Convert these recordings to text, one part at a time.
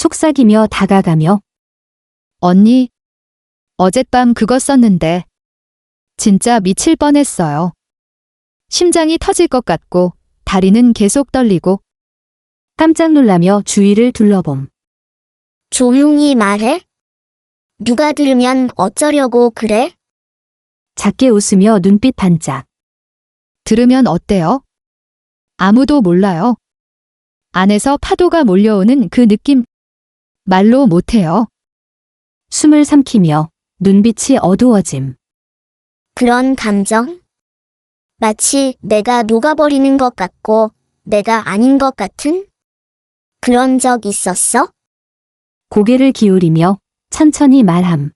속삭이며 다가가며 언니, 어젯밤 그거 썼는데 진짜 미칠 뻔했어요. 심장이 터질 것 같고 다리는 계속 떨리고 깜짝 놀라며 주위를 둘러봄. 조용히 말해? 누가 들으면 어쩌려고 그래? 작게 웃으며 눈빛 반짝. 들으면 어때요? 아무도 몰라요. 안에서 파도가 몰려오는 그 느낌 말로 못해요. 숨을 삼키며 눈빛이 어두워짐. 그런 감정? 마치 내가 녹아버리는 것 같고 내가 아닌 것 같은? 그런 적 있었어? 고개를 기울이며 천천히 말함.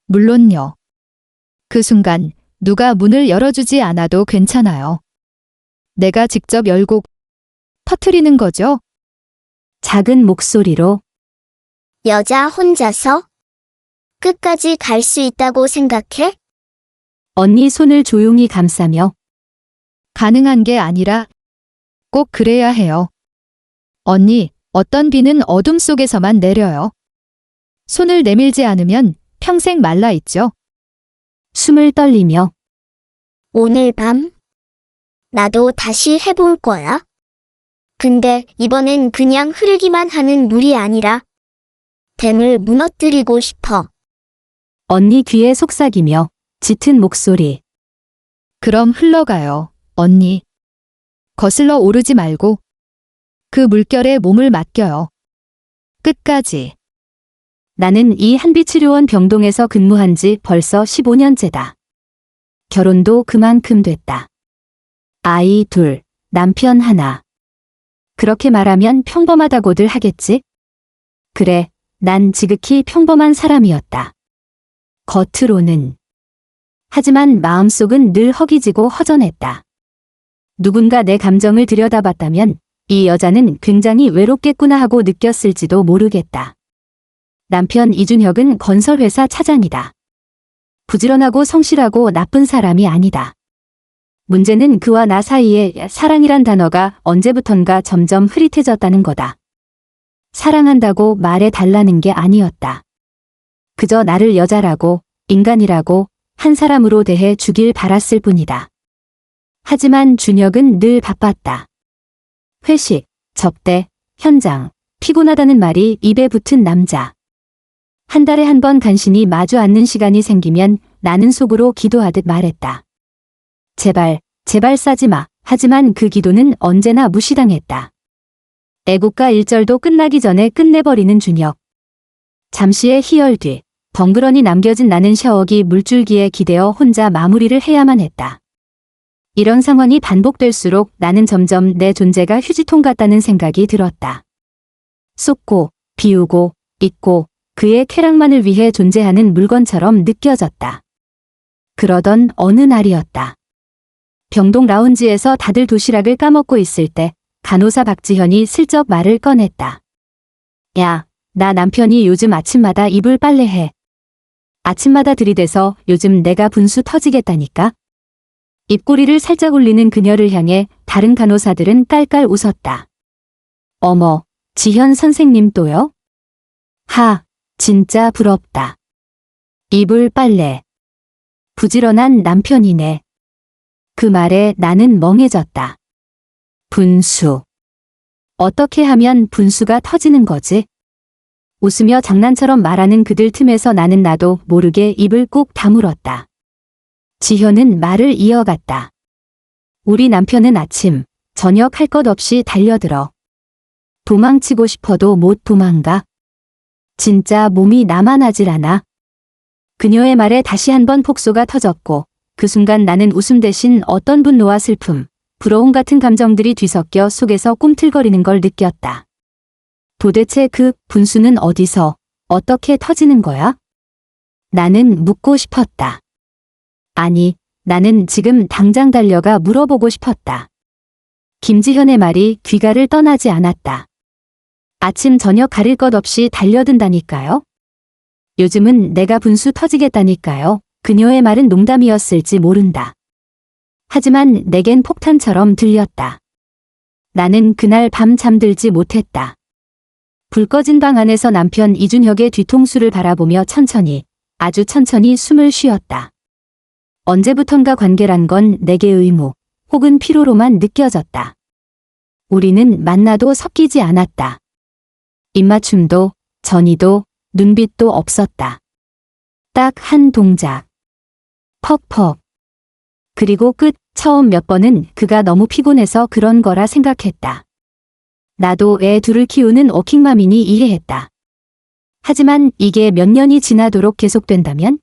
물론요. 그 순간 누가 문을 열어주지 않아도 괜찮아요. 내가 직접 열고 터트리는 거죠. 작은 목소리로 여자 혼자서? 끝까지 갈 수 있다고 생각해? 언니 손을 조용히 감싸며 가능한 게 아니라 꼭 그래야 해요. 언니, 어떤 비는 어둠 속에서만 내려요. 손을 내밀지 않으면 평생 말라 있죠. 숨을 떨리며 오늘 밤? 나도 다시 해볼 거야. 근데 이번엔 그냥 흐르기만 하는 물이 아니라 댐을 무너뜨리고 싶어. 언니 귀에 속삭이며 짙은 목소리. 그럼 흘러가요, 언니. 거슬러 오르지 말고 그 물결에 몸을 맡겨요. 끝까지. 나는 이 한빛치료원 병동에서 근무한 지 벌써 15년째다. 결혼도 그만큼 됐다. 아이 둘, 남편 하나. 그렇게 말하면 평범하다고들 하겠지? 그래, 난 지극히 평범한 사람이었다. 겉으로는. 하지만 마음속은 늘 허기지고 허전했다. 누군가 내 감정을 들여다봤다면 이 여자는 굉장히 외롭겠구나 하고 느꼈을지도 모르겠다. 남편 이준혁은 건설회사 차장이다. 부지런하고 성실하고 나쁜 사람이 아니다. 문제는 그와 나 사이에 사랑이란 단어가 언제부턴가 점점 흐릿해졌다는 거다. 사랑한다고 말해 달라는 게 아니었다. 그저 나를 여자라고, 인간이라고, 한 사람으로 대해 주길 바랐을 뿐이다. 하지만 준혁은 늘 바빴다. 회식, 접대, 현장, 피곤하다는 말이 입에 붙은 남자. 한 달에 한 번 간신히 마주 앉는 시간이 생기면 나는 속으로 기도하듯 말했다. 제발, 제발 싸지 마. 하지만 그 기도는 언제나 무시당했다. 애국가 1절도 끝나기 전에 끝내버리는 준혁. 잠시의 희열 뒤, 덩그러니 남겨진 나는 샤워기 물줄기에 기대어 혼자 마무리를 해야만 했다. 이런 상황이 반복될수록 나는 점점 내 존재가 휴지통 같다는 생각이 들었다. 쏟고, 비우고, 잊고, 그의 쾌락만을 위해 존재하는 물건처럼 느껴졌다. 그러던 어느 날이었다. 병동 라운지에서 다들 도시락을 까먹고 있을 때 간호사 박지현이 슬쩍 말을 꺼냈다. 야, 나 남편이 요즘 아침마다 이불 빨래해. 아침마다 들이대서 요즘 내가 분수 터지겠다니까. 입꼬리를 살짝 올리는 그녀를 향해 다른 간호사들은 깔깔 웃었다. 어머, 지현 선생님 또요? 하, 진짜 부럽다. 이불 빨래. 부지런한 남편이네. 그 말에 나는 멍해졌다. 분수. 어떻게 하면 분수가 터지는 거지? 웃으며 장난처럼 말하는 그들 틈에서 나는 나도 모르게 입을 꾹 다물었다. 지현은 말을 이어갔다. 우리 남편은 아침, 저녁 할 것 없이 달려들어. 도망치고 싶어도 못 도망가. 진짜 몸이 나만하질 않아. 그녀의 말에 다시 한번 폭소가 터졌고 그 순간 나는 웃음 대신 어떤 분노와 슬픔, 부러움 같은 감정들이 뒤섞여 속에서 꿈틀거리는 걸 느꼈다. 도대체 그 분수는 어디서, 어떻게 터지는 거야? 나는 묻고 싶었다. 아니, 나는 지금 당장 달려가 물어보고 싶었다. 김지현의 말이 귀가를 떠나지 않았다. 아침 저녁 가릴 것 없이 달려든다니까요. 요즘은 내가 분수 터지겠다니까요. 그녀의 말은 농담이었을지 모른다. 하지만 내겐 폭탄처럼 들렸다. 나는 그날 밤 잠들지 못했다. 불 꺼진 방 안에서 남편 이준혁의 뒤통수를 바라보며 천천히, 아주 천천히 숨을 쉬었다. 언제부턴가 관계란 건 내게 의무, 혹은 피로로만 느껴졌다. 우리는 만나도 섞이지 않았다. 입맞춤도, 전이도, 눈빛도 없었다. 딱 한 동작. 퍽퍽. 그리고 끝. 처음 몇 번은 그가 너무 피곤해서 그런 거라 생각했다. 나도 애 둘을 키우는 워킹맘이니 이해했다. 하지만 이게 몇 년이 지나도록 계속된다면?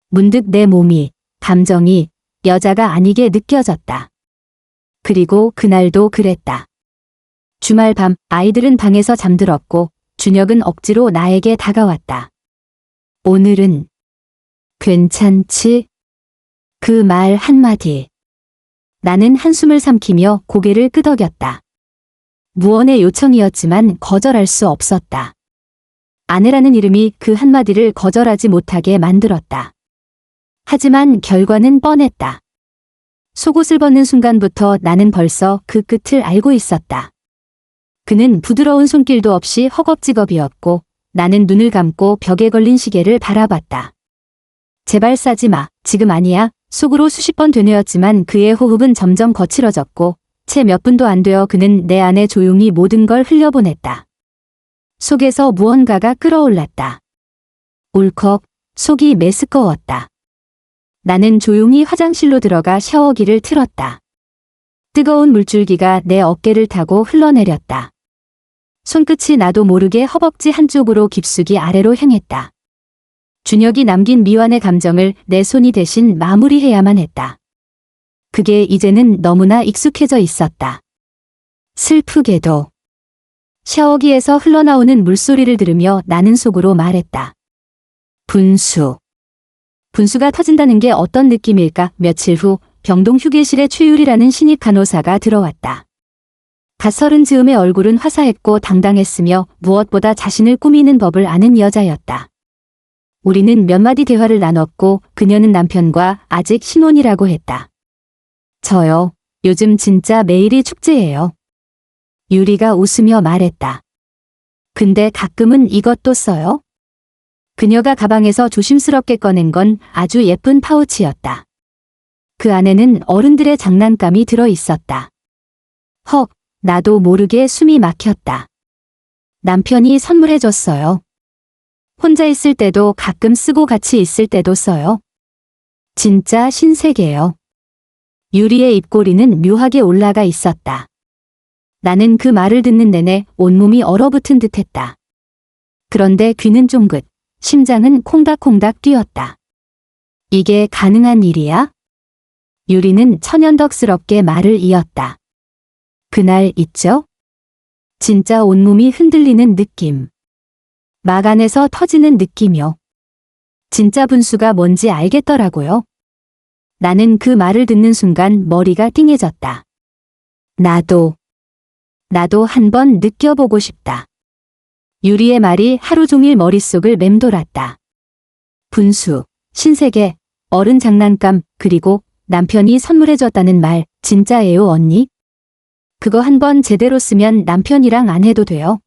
문득 내 몸이, 감정이 여자가 아니게 느껴졌다. 그리고 그날도 그랬다. 주말 밤 아이들은 방에서 잠들었고 준혁은 억지로 나에게 다가왔다. 오늘은 괜찮지? 그 말 한마디. 나는 한숨을 삼키며 고개를 끄덕였다. 무언의 요청이었지만 거절할 수 없었다. 아내라는 이름이 그 한마디를 거절하지 못하게 만들었다. 하지만 결과는 뻔했다. 속옷을 벗는 순간부터 나는 벌써 그 끝을 알고 있었다. 그는 부드러운 손길도 없이 허겁지겁이었고 나는 눈을 감고 벽에 걸린 시계를 바라봤다. 제발 싸지 마. 지금 아니야. 속으로 수십 번 되뇌었지만 그의 호흡은 점점 거칠어졌고 채 몇 분도 안 되어 그는 내 안에 조용히 모든 걸 흘려보냈다. 속에서 무언가가 끓어올랐다. 울컥 속이 메스꺼웠다. 나는 조용히 화장실로 들어가 샤워기를 틀었다. 뜨거운 물줄기가 내 어깨를 타고 흘러내렸다. 손끝이 나도 모르게 허벅지 한쪽으로 깊숙이 아래로 향했다. 준혁이 남긴 미완의 감정을 내 손이 대신 마무리해야만 했다. 그게 이제는 너무나 익숙해져 있었다. 슬프게도. 샤워기에서 흘러나오는 물소리를 들으며 나는 속으로 말했다. 분수. 분수가 터진다는 게 어떤 느낌일까? 며칠 후 병동 휴게실에 최율이라는 신입 간호사가 들어왔다. 갓 서른 즈음의 얼굴은 화사했고 당당했으며 무엇보다 자신을 꾸미는 법을 아는 여자였다. 우리는 몇 마디 대화를 나눴고 그녀는 남편과 아직 신혼이라고 했다. 저요. 요즘 진짜 매일이 축제예요. 유리가 웃으며 말했다. 근데 가끔은 이것도 써요? 그녀가 가방에서 조심스럽게 꺼낸 건 아주 예쁜 파우치였다. 그 안에는 어른들의 장난감이 들어 있었다. 헉, 나도 모르게 숨이 막혔다. 남편이 선물해줬어요. 혼자 있을 때도 가끔 쓰고 같이 있을 때도 써요. 진짜 신세계요. 유리의 입꼬리는 묘하게 올라가 있었다. 나는 그 말을 듣는 내내 온몸이 얼어붙은 듯했다. 그런데 귀는 쫑긋, 심장은 콩닥콩닥 뛰었다. 이게 가능한 일이야? 유리는 천연덕스럽게 말을 이었다. 그날 있죠? 진짜 온몸이 흔들리는 느낌. 막 안에서 터지는 느낌이요. 진짜 분수가 뭔지 알겠더라고요. 나는 그 말을 듣는 순간 머리가 띵해졌다. 나도 한번 느껴보고 싶다. 유리의 말이 하루 종일 머릿속을 맴돌았다. 분수, 신세계, 어른 장난감, 그리고 남편이 선물해줬다는 말, 진짜예요 언니? 그거 한번 제대로 쓰면 남편이랑 안 해도 돼요?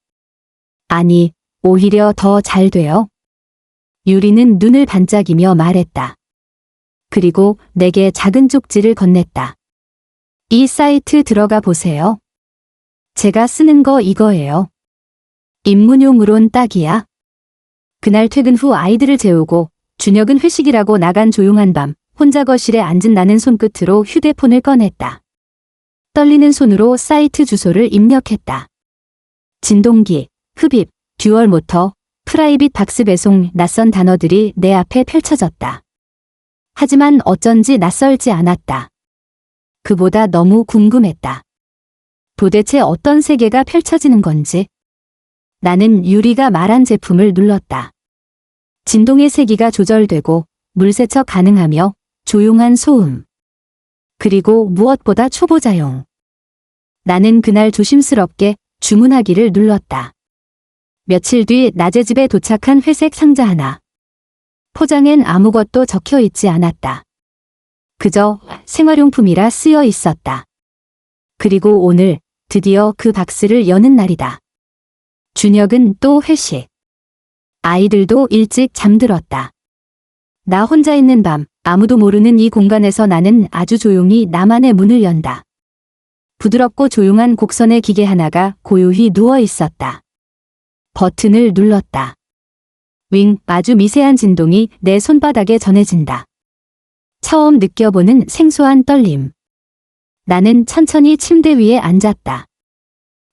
아니, 오히려 더 잘 돼요. 유리는 눈을 반짝이며 말했다. 그리고 내게 작은 쪽지를 건넸다. 이 사이트 들어가 보세요. 제가 쓰는 거 이거예요. 입문용으론 딱이야. 그날 퇴근 후 아이들을 재우고 준혁은 회식이라고 나간 조용한 밤 혼자 거실에 앉은 나는 손끝으로 휴대폰을 꺼냈다. 떨리는 손으로 사이트 주소를 입력했다. 진동기, 흡입, 듀얼 모터, 프라이빗 박스 배송 낯선 단어들이 내 앞에 펼쳐졌다. 하지만 어쩐지 낯설지 않았다. 그보다 너무 궁금했다. 도대체 어떤 세계가 펼쳐지는 건지. 나는 유리가 말한 제품을 눌렀다. 진동의 세기가 조절되고 물세척 가능하며 조용한 소음. 그리고 무엇보다 초보자용. 나는 그날 조심스럽게 주문하기를 눌렀다. 며칠 뒤 낮에 집에 도착한 회색 상자 하나. 포장엔 아무것도 적혀 있지 않았다. 그저 생활용품이라 쓰여 있었다. 그리고 오늘 드디어 그 박스를 여는 날이다. 준혁은 또 회식. 아이들도 일찍 잠들었다. 나 혼자 있는 밤, 아무도 모르는 이 공간에서 나는 아주 조용히 나만의 문을 연다. 부드럽고 조용한 곡선의 기계 하나가 고요히 누워 있었다. 버튼을 눌렀다. 윙, 아주 미세한 진동이 내 손바닥에 전해진다. 처음 느껴보는 생소한 떨림. 나는 천천히 침대 위에 앉았다.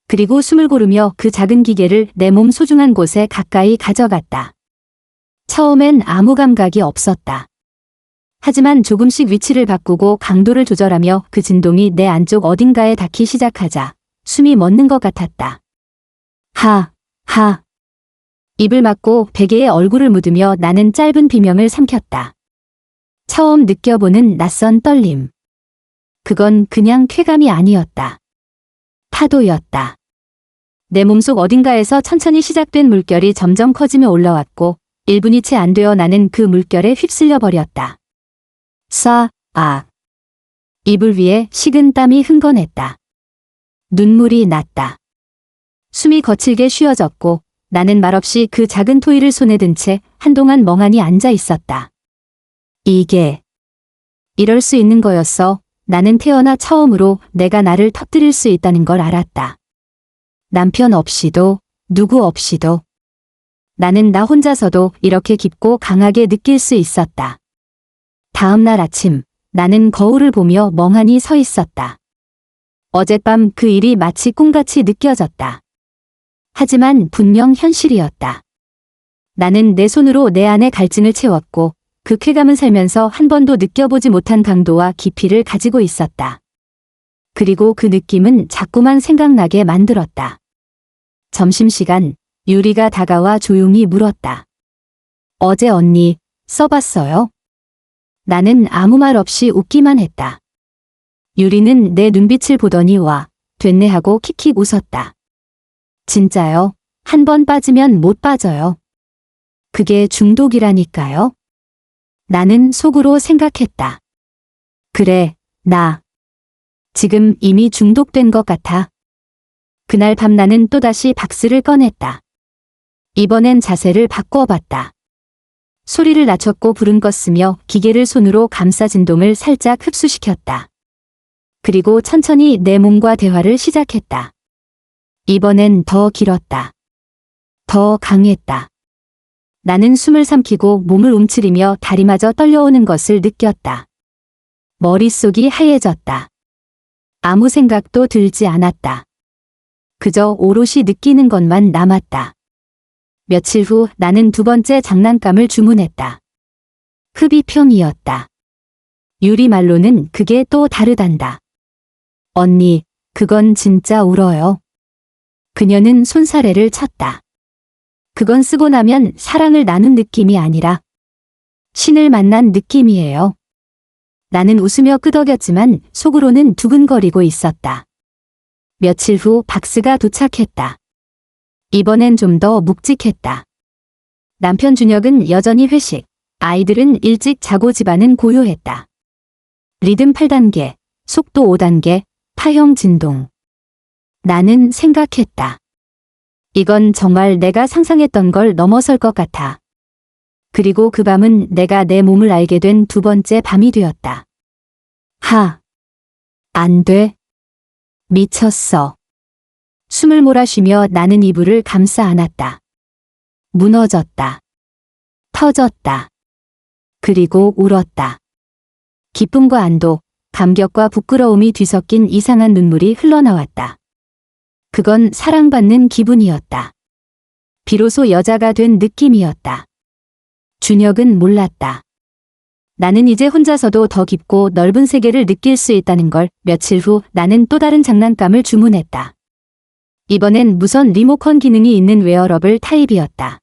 그리고 숨을 고르며 그 작은 기계를 내 몸 소중한 곳에 가까이 가져갔다. 처음엔 아무 감각이 없었다. 하지만 조금씩 위치를 바꾸고 강도를 조절하며 그 진동이 내 안쪽 어딘가에 닿기 시작하자 숨이 멎는 것 같았다. 하. 입을 막고 베개에 얼굴을 묻으며 나는 짧은 비명을 삼켰다. 처음 느껴보는 낯선 떨림. 그건 그냥 쾌감이 아니었다. 파도였다. 내 몸속 어딘가에서 천천히 시작된 물결이 점점 커지며 올라왔고 1분이 채 안 되어 나는 그 물결에 휩쓸려 버렸다. 이불 위에 식은 땀이 흥건했다. 눈물이 났다. 숨이 거칠게 쉬어졌고 나는 말없이 그 작은 토이를 손에 든 채 한동안 멍하니 앉아 있었다. 이게 이럴 수 있는 거였어. 나는 태어나 처음으로 내가 나를 터뜨릴 수 있다는 걸 알았다. 남편 없이도 누구 없이도 나는 나 혼자서도 이렇게 깊고 강하게 느낄 수 있었다. 다음 날 아침 나는 거울을 보며 멍하니 서 있었다. 어젯밤 그 일이 마치 꿈같이 느껴졌다. 하지만 분명 현실이었다. 나는 내 손으로 내 안의 갈증을 채웠고 그 쾌감은 살면서 한 번도 느껴보지 못한 강도와 깊이를 가지고 있었다. 그리고 그 느낌은 자꾸만 생각나게 만들었다. 점심시간 유리가 다가와 조용히 물었다. 어제 언니 써봤어요? 나는 아무 말 없이 웃기만 했다. 유리는 내 눈빛을 보더니 와, 됐네 하고 킥킥 웃었다. 진짜요? 한 번 빠지면 못 빠져요. 그게 중독이라니까요. 나는 속으로 생각했다. 그래, 나 지금 이미 중독된 것 같아. 그날 밤 나는 또다시 박스를 꺼냈다. 이번엔 자세를 바꿔봤다. 소리를 낮췄고 불은 껐으며 기계를 손으로 감싸 진동을 살짝 흡수시켰다. 그리고 천천히 내 몸과 대화를 시작했다. 이번엔 더 길었다. 더 강했다. 나는 숨을 삼키고 몸을 움츠리며 다리마저 떨려오는 것을 느꼈다. 머릿속이 하얘졌다. 아무 생각도 들지 않았다. 그저 오롯이 느끼는 것만 남았다. 며칠 후 나는 두 번째 장난감을 주문했다. 흡입형이었다. 유리 말로는 그게 또 다르단다. 언니, 그건 진짜 울어요. 그녀는 손사래를 쳤다. 그건 쓰고 나면 사랑을 나눈 느낌이 아니라 신을 만난 느낌이에요. 나는 웃으며 끄덕였지만 속으로는 두근거리고 있었다. 며칠 후 박스가 도착했다. 이번엔 좀 더 묵직했다. 남편 준혁은 여전히 회식, 아이들은 일찍 자고 집안은 고요했다. 리듬 8단계, 속도 5단계, 파형 진동. 나는 생각했다. 이건 정말 내가 상상했던 걸 넘어설 것 같아. 그리고 그 밤은 내가 내 몸을 알게 된 두 번째 밤이 되었다. 안 돼. 미쳤어. 숨을 몰아쉬며 나는 이불을 감싸 안았다. 무너졌다. 터졌다. 그리고 울었다. 기쁨과 안도, 감격과 부끄러움이 뒤섞인 이상한 눈물이 흘러나왔다. 그건 사랑받는 기분이었다. 비로소 여자가 된 느낌이었다. 준혁은 몰랐다. 나는 이제 혼자서도 더 깊고 넓은 세계를 느낄 수 있다는 걸. 며칠 후 나는 또 다른 장난감을 주문했다. 이번엔 무선 리모컨 기능이 있는 웨어러블 타입이었다.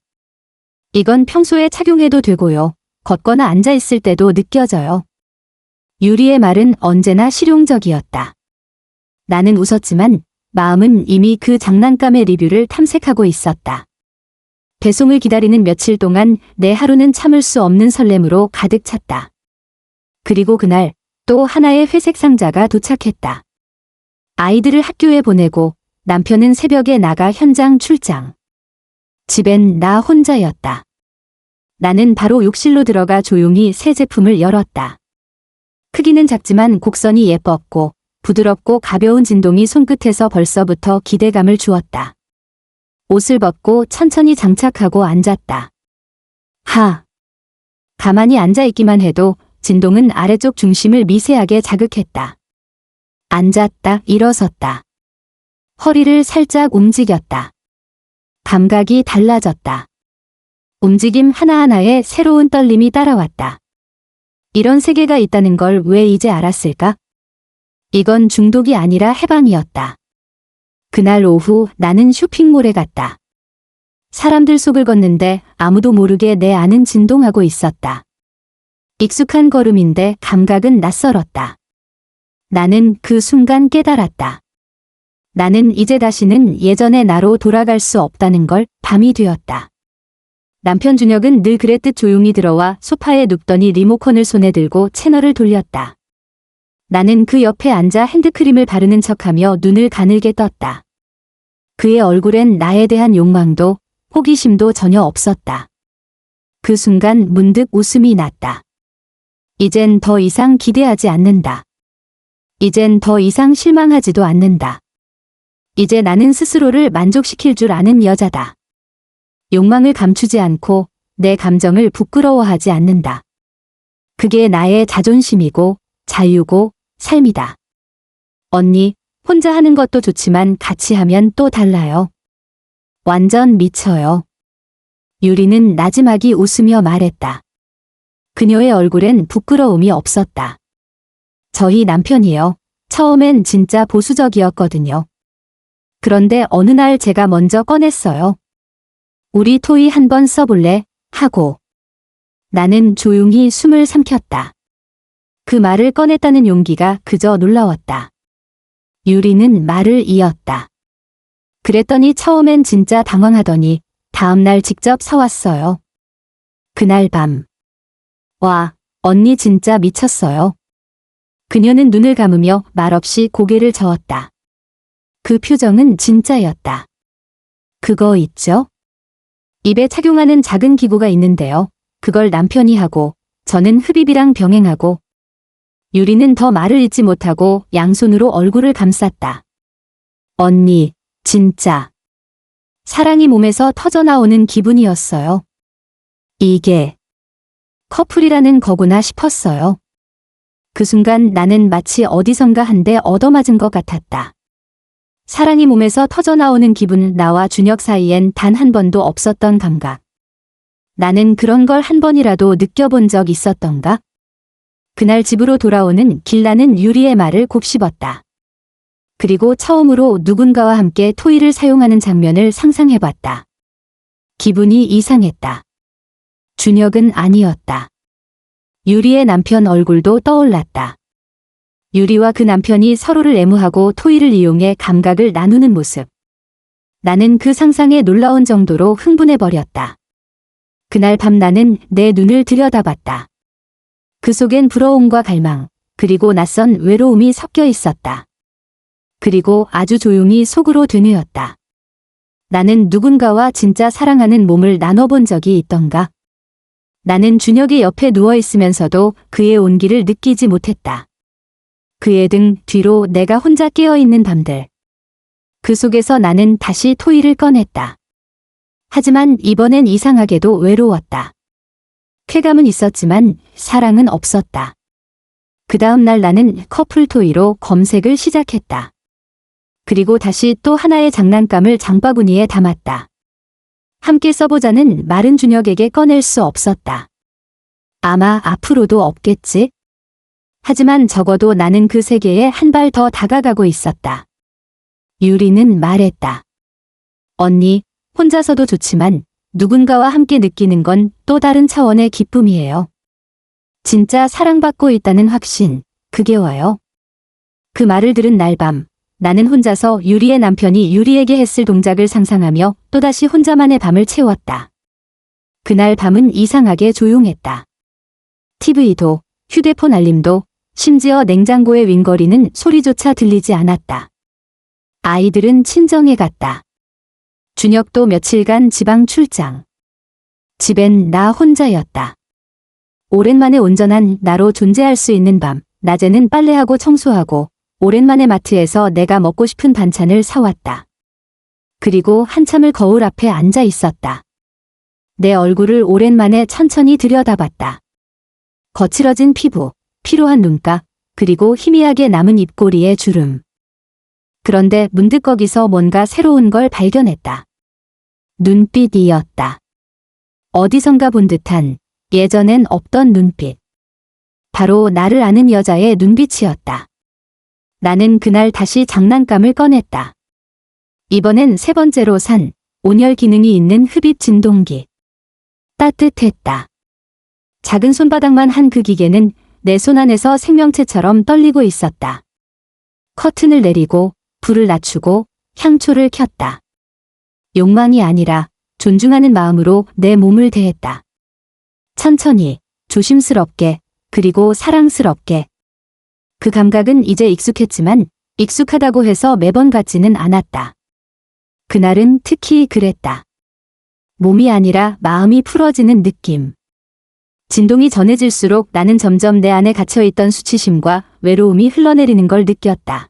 이건 평소에 착용해도 되고요. 걷거나 앉아있을 때도 느껴져요. 유리의 말은 언제나 실용적이었다. 나는 웃었지만 마음은 이미 그 장난감의 리뷰를 탐색하고 있었다. 배송을 기다리는 며칠 동안 내 하루는 참을 수 없는 설렘으로 가득 찼다. 그리고 그날 또 하나의 회색 상자가 도착했다. 아이들을 학교에 보내고 남편은 새벽에 나가 현장 출장. 집엔 나 혼자였다. 나는 바로 욕실로 들어가 조용히 새 제품을 열었다. 크기는 작지만 곡선이 예뻤고 부드럽고 가벼운 진동이 손끝에서 벌써부터 기대감을 주었다. 옷을 벗고 천천히 장착하고 앉았다. 가만히 앉아있기만 해도 진동은 아래쪽 중심을 미세하게 자극했다. 앉았다, 일어섰다. 허리를 살짝 움직였다. 감각이 달라졌다. 움직임 하나하나에 새로운 떨림이 따라왔다. 이런 세계가 있다는 걸 왜 이제 알았을까? 이건 중독이 아니라 해방이었다. 그날 오후 나는 쇼핑몰에 갔다. 사람들 속을 걷는데 아무도 모르게 내 안은 진동하고 있었다. 익숙한 걸음인데 감각은 낯설었다. 나는 그 순간 깨달았다. 나는 이제 다시는 예전의 나로 돌아갈 수 없다는 걸. 밤이 되었다. 남편 준혁은 늘 그랬듯 조용히 들어와 소파에 눕더니 리모컨을 손에 들고 채널을 돌렸다. 나는 그 옆에 앉아 핸드크림을 바르는 척하며 눈을 가늘게 떴다. 그의 얼굴엔 나에 대한 욕망도 호기심도 전혀 없었다. 그 순간 문득 웃음이 났다. 이젠 더 이상 기대하지 않는다. 이젠 더 이상 실망하지도 않는다. 이제 나는 스스로를 만족시킬 줄 아는 여자다. 욕망을 감추지 않고 내 감정을 부끄러워하지 않는다. 그게 나의 자존심이고 자유고 삶이다. 언니, 혼자 하는 것도 좋지만 같이 하면 또 달라요. 완전 미쳐요. 유리는 나지막이 웃으며 말했다. 그녀의 얼굴엔 부끄러움이 없었다. 저희 남편이요. 처음엔 진짜 보수적이었거든요. 그런데 어느 날 제가 먼저 꺼냈어요. 우리 토이 한번 써볼래? 하고. 나는 조용히 숨을 삼켰다. 그 말을 꺼냈다는 용기가 그저 놀라웠다. 유리는 말을 이었다. 그랬더니 처음엔 진짜 당황하더니 다음날 직접 사왔어요. 그날 밤. 와, 언니 진짜 미쳤어요. 그녀는 눈을 감으며 말없이 고개를 저었다. 그 표정은 진짜였다. 그거 있죠? 입에 착용하는 작은 기구가 있는데요. 그걸 남편이 하고 저는 흡입이랑 병행하고. 유리는 더 말을 잇지 못하고 양손으로 얼굴을 감쌌다. 언니, 진짜. 사랑이 몸에서 터져나오는 기분이었어요. 이게 커플이라는 거구나 싶었어요. 그 순간 나는 마치 어디선가 한 대 얻어맞은 것 같았다. 사랑이 몸에서 터져나오는 기분, 나와 준혁 사이엔 단 한 번도 없었던 감각. 나는 그런 걸 한 번이라도 느껴본 적 있었던가? 그날 집으로 돌아오는 길 나는 유리의 말을 곱씹었다. 그리고 처음으로 누군가와 함께 토이를 사용하는 장면을 상상해봤다. 기분이 이상했다. 준혁은 아니었다. 유리의 남편 얼굴도 떠올랐다. 유리와 그 남편이 서로를 애무하고 토이를 이용해 감각을 나누는 모습. 나는 그 상상에 놀라운 정도로 흥분해버렸다. 그날 밤 나는 내 눈을 들여다봤다. 그 속엔 부러움과 갈망, 그리고 낯선 외로움이 섞여 있었다. 그리고 아주 조용히 속으로 되뇌었다. 나는 누군가와 진짜 사랑하는 몸을 나눠본 적이 있던가? 나는 준혁의 옆에 누워있으면서도 그의 온기를 느끼지 못했다. 그의 등 뒤로 내가 혼자 깨어있는 밤들. 그 속에서 나는 다시 토이를 꺼냈다. 하지만 이번엔 이상하게도 외로웠다. 쾌감은 있었지만 사랑은 없었다. 그 다음 날 나는 커플 토이로 검색을 시작했다. 그리고 다시 또 하나의 장난감을 장바구니에 담았다. 함께 써보자는 말은 준혁에게 꺼낼 수 없었다. 아마 앞으로도 없겠지? 하지만 적어도 나는 그 세계에 한 발 더 다가가고 있었다. 유리는 말했다. 언니, 혼자서도 좋지만 누군가와 함께 느끼는 건 또 다른 차원의 기쁨이에요. 진짜 사랑받고 있다는 확신, 그게 와요. 그 말을 들은 날 밤, 나는 혼자서 유리의 남편이 유리에게 했을 동작을 상상하며 또다시 혼자만의 밤을 채웠다. 그날 밤은 이상하게 조용했다. TV도, 휴대폰 알림도, 심지어 냉장고의 윙거리는 소리조차 들리지 않았다. 아이들은 친정에 갔다. 준혁도 며칠간 지방 출장. 집엔 나 혼자였다. 오랜만에 온전한 나로 존재할 수 있는 밤, 낮에는 빨래하고 청소하고 오랜만에 마트에서 내가 먹고 싶은 반찬을 사왔다. 그리고 한참을 거울 앞에 앉아 있었다. 내 얼굴을 오랜만에 천천히 들여다봤다. 거칠어진 피부, 피로한 눈가, 그리고 희미하게 남은 입꼬리의 주름. 그런데 문득 거기서 뭔가 새로운 걸 발견했다. 눈빛이었다. 어디선가 본 듯한 예전엔 없던 눈빛. 바로 나를 아는 여자의 눈빛이었다. 나는 그날 다시 장난감을 꺼냈다. 이번엔 세 번째로 산 온열 기능이 있는 흡입 진동기. 따뜻했다. 작은 손바닥만 한 그 기계는 내 손 안에서 생명체처럼 떨리고 있었다. 커튼을 내리고 불을 낮추고 향초를 켰다. 욕망이 아니라 존중하는 마음으로 내 몸을 대했다. 천천히, 조심스럽게, 그리고 사랑스럽게. 그 감각은 이제 익숙했지만 익숙하다고 해서 매번 같지는 않았다. 그날은 특히 그랬다. 몸이 아니라 마음이 풀어지는 느낌. 진동이 전해질수록 나는 점점 내 안에 갇혀있던 수치심과 외로움이 흘러내리는 걸 느꼈다.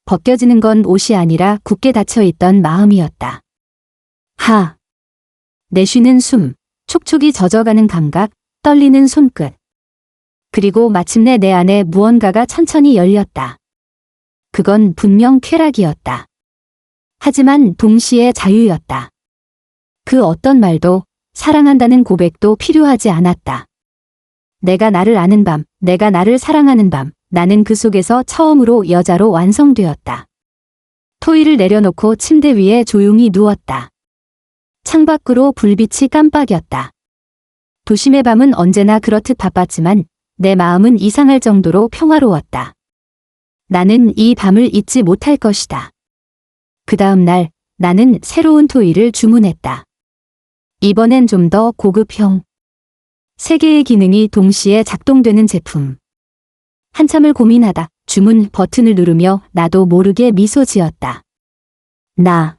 벗겨지는 건 옷이 아니라 굳게 닫혀있던 마음이었다. 내쉬는 숨, 촉촉이 젖어가는 감각, 떨리는 손끝. 그리고 마침내 내 안에 무언가가 천천히 열렸다. 그건 분명 쾌락이었다. 하지만 동시에 자유였다. 그 어떤 말도, 사랑한다는 고백도 필요하지 않았다. 내가 나를 아는 밤, 내가 나를 사랑하는 밤, 나는 그 속에서 처음으로 여자로 완성되었다. 토이를 내려놓고 침대 위에 조용히 누웠다. 창밖으로 불빛이 깜빡였다. 도심의 밤은 언제나 그렇듯 바빴지만 내 마음은 이상할 정도로 평화로웠다. 나는 이 밤을 잊지 못할 것이다. 그 다음 날 나는 새로운 토이를 주문했다. 이번엔 좀 더 고급형. 세 개의 기능이 동시에 작동되는 제품. 한참을 고민하다 주문 버튼을 누르며 나도 모르게 미소 지었다. 나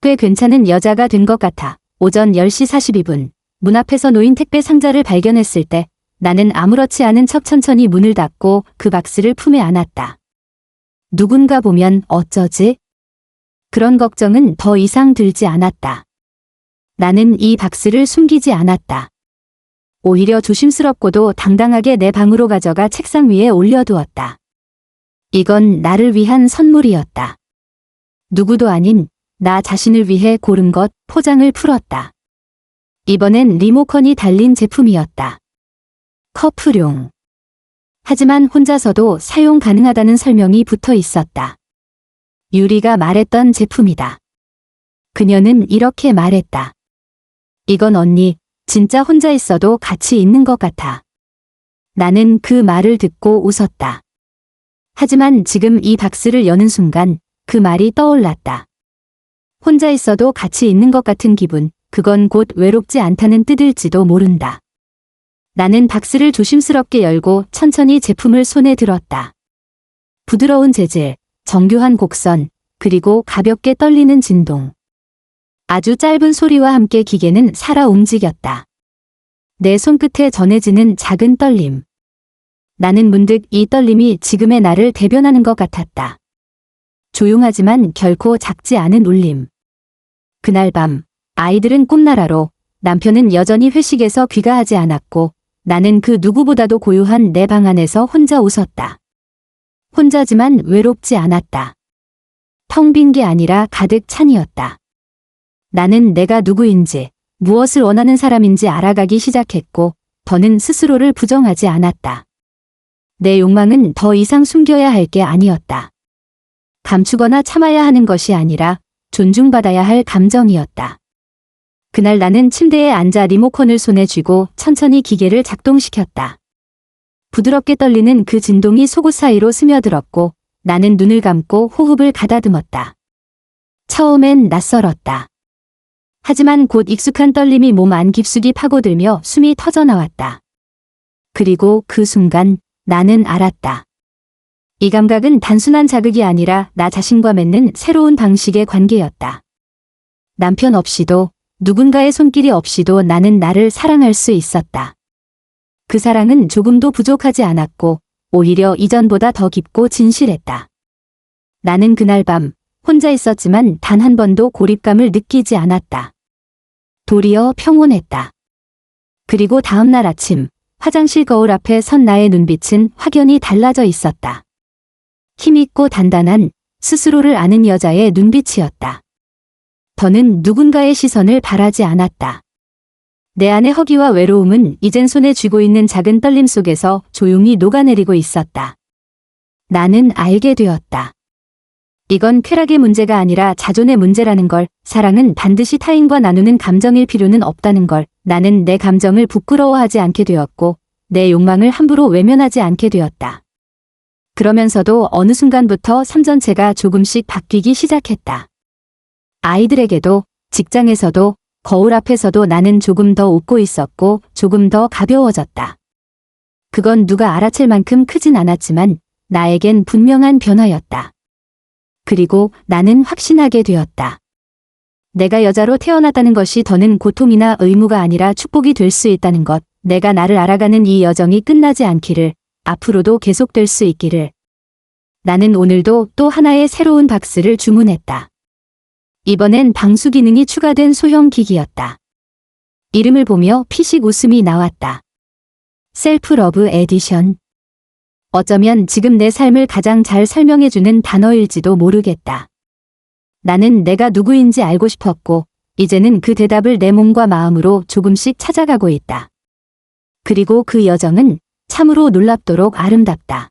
꽤 괜찮은 여자가 된 것 같아. 오전 10시 42분 문 앞에서 놓인 택배 상자를 발견했을 때 나는 아무렇지 않은 척 천천히 문을 닫고 그 박스를 품에 안았다. 누군가 보면 어쩌지? 그런 걱정은 더 이상 들지 않았다. 나는 이 박스를 숨기지 않았다. 오히려 조심스럽고도 당당하게 내 방으로 가져가 책상 위에 올려두었다. 이건 나를 위한 선물이었다. 누구도 아닌 나 자신을 위해 고른 것, 포장을 풀었다. 이번엔 리모컨이 달린 제품이었다. 커플용. 하지만 혼자서도 사용 가능하다는 설명이 붙어 있었다. 유리가 말했던 제품이다. 그녀는 이렇게 말했다. 이건 언니, 진짜 혼자 있어도 같이 있는 것 같아. 나는 그 말을 듣고 웃었다. 하지만 지금 이 박스를 여는 순간 그 말이 떠올랐다. 혼자 있어도 같이 있는 것 같은 기분, 그건 곧 외롭지 않다는 뜻일지도 모른다. 나는 박스를 조심스럽게 열고 천천히 제품을 손에 들었다. 부드러운 재질, 정교한 곡선, 그리고 가볍게 떨리는 진동. 아주 짧은 소리와 함께 기계는 살아 움직였다. 내 손끝에 전해지는 작은 떨림. 나는 문득 이 떨림이 지금의 나를 대변하는 것 같았다. 조용하지만 결코 작지 않은 울림. 그날 밤, 아이들은 꿈나라로, 남편은 여전히 회식에서 귀가하지 않았고, 나는 그 누구보다도 고요한 내 방 안에서 혼자 웃었다. 혼자지만 외롭지 않았다. 텅 빈 게 아니라 가득 찬이었다. 나는 내가 누구인지, 무엇을 원하는 사람인지 알아가기 시작했고, 더는 스스로를 부정하지 않았다. 내 욕망은 더 이상 숨겨야 할 게 아니었다. 감추거나 참아야 하는 것이 아니라 존중받아야 할 감정이었다. 그날 나는 침대에 앉아 리모컨을 손에 쥐고 천천히 기계를 작동시켰다. 부드럽게 떨리는 그 진동이 속옷 사이로 스며들었고 나는 눈을 감고 호흡을 가다듬었다. 처음엔 낯설었다. 하지만 곧 익숙한 떨림이 몸 안 깊숙이 파고들며 숨이 터져나왔다. 그리고 그 순간 나는 알았다. 이 감각은 단순한 자극이 아니라 나 자신과 맺는 새로운 방식의 관계였다. 남편 없이도 누군가의 손길이 없이도 나는 나를 사랑할 수 있었다. 그 사랑은 조금도 부족하지 않았고 오히려 이전보다 더 깊고 진실했다. 나는 그날 밤 혼자 있었지만 단 한 번도 고립감을 느끼지 않았다. 도리어 평온했다. 그리고 다음 날 아침 화장실 거울 앞에 선 나의 눈빛은 확연히 달라져 있었다. 힘있고 단단한 스스로를 아는 여자의 눈빛이었다. 더는 누군가의 시선을 바라지 않았다. 내 안의 허기와 외로움은 이젠 손에 쥐고 있는 작은 떨림 속에서 조용히 녹아내리고 있었다. 나는 알게 되었다. 이건 쾌락의 문제가 아니라 자존의 문제라는 걸, 사랑은 반드시 타인과 나누는 감정일 필요는 없다는 걸, 나는 내 감정을 부끄러워하지 않게 되었고, 내 욕망을 함부로 외면하지 않게 되었다. 그러면서도 어느 순간부터 삶 전체가 조금씩 바뀌기 시작했다. 아이들에게도, 직장에서도, 거울 앞에서도 나는 조금 더 웃고 있었고 조금 더 가벼워졌다. 그건 누가 알아챌 만큼 크진 않았지만 나에겐 분명한 변화였다. 그리고 나는 확신하게 되었다. 내가 여자로 태어났다는 것이 더는 고통이나 의무가 아니라 축복이 될 수 있다는 것, 내가 나를 알아가는 이 여정이 끝나지 않기를, 앞으로도 계속될 수 있기를. 나는 오늘도 또 하나의 새로운 박스를 주문했다. 이번엔 방수 기능이 추가된 소형 기기였다. 이름을 보며 피식 웃음이 나왔다. 셀프 러브 에디션. 어쩌면 지금 내 삶을 가장 잘 설명해주는 단어일지도 모르겠다. 나는 내가 누구인지 알고 싶었고, 이제는 그 대답을 내 몸과 마음으로 조금씩 찾아가고 있다. 그리고 그 여정은 참으로 놀랍도록 아름답다.